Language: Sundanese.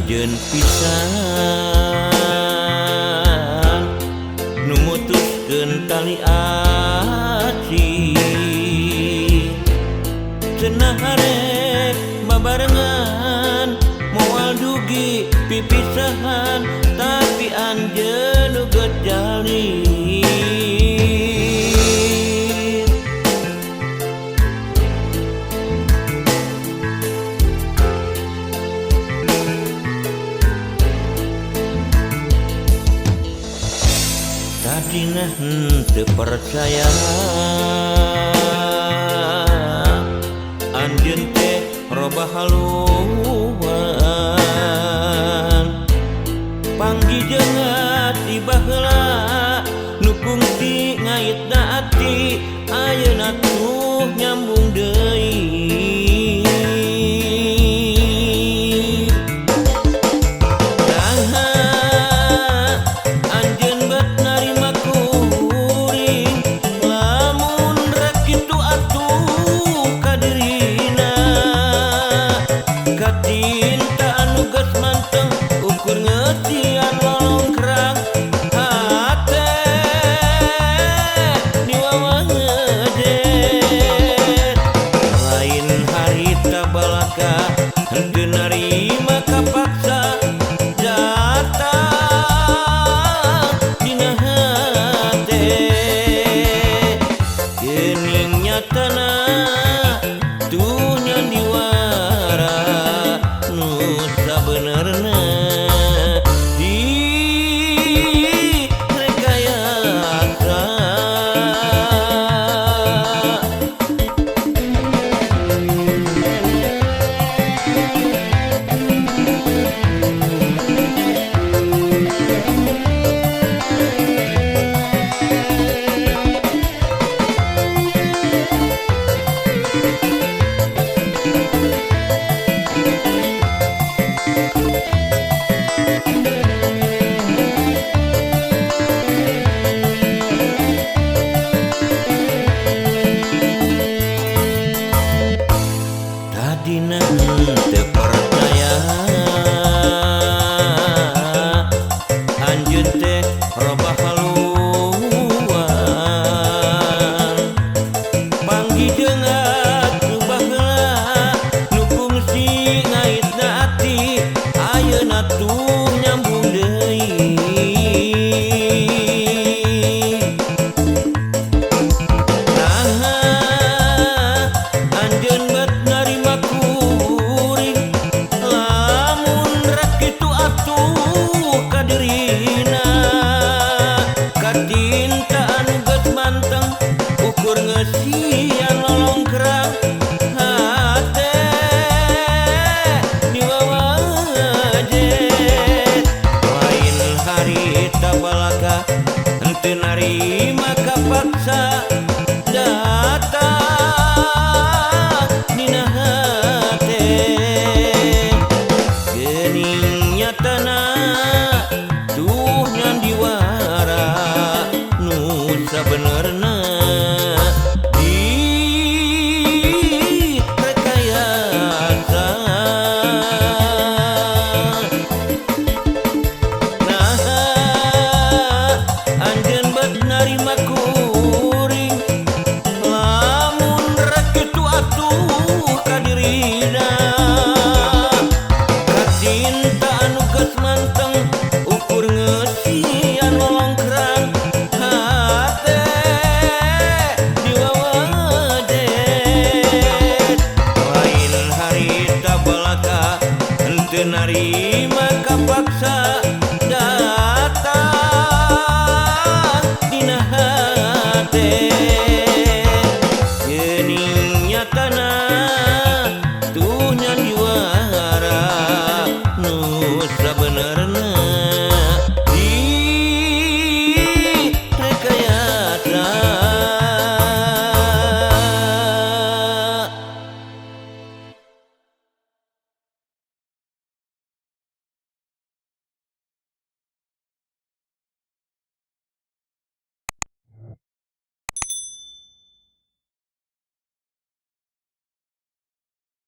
Anjeun pisan nu mutuskeun tali ati cenah arek babarengan moal dugi pipisahan tapi anjeun nu gejali tadina henteu percaya anjeun teh robah haluan panggih jeung ati baheula nu kungsi ngaitna ati ayeuna tuh nyambung deui cinta anu geus manteng ukur ngeusian lolongkrang hate diwawajet lain harita balaka henteu narima kapaksa datang dina hate geuning nyatana tuh nyan diwara sabenerna di rekayasa tadina henteu percaya anjeun teh robah haluan panggih jeung atuh baheula nu kungsi ngaitna ati ayeuna tuh nyambung deui anjeun bet narima kuring lamun rek kitu atuh kadirina kacinta anu geus manteng ukur ngeusian lolongkrang hate diwawajet lain harita balaka henteu narima kapaksa datang dina hate geuning nyatana tuh nyan diwara nu sabenerna di rekayasa nah anjeun bet narima ku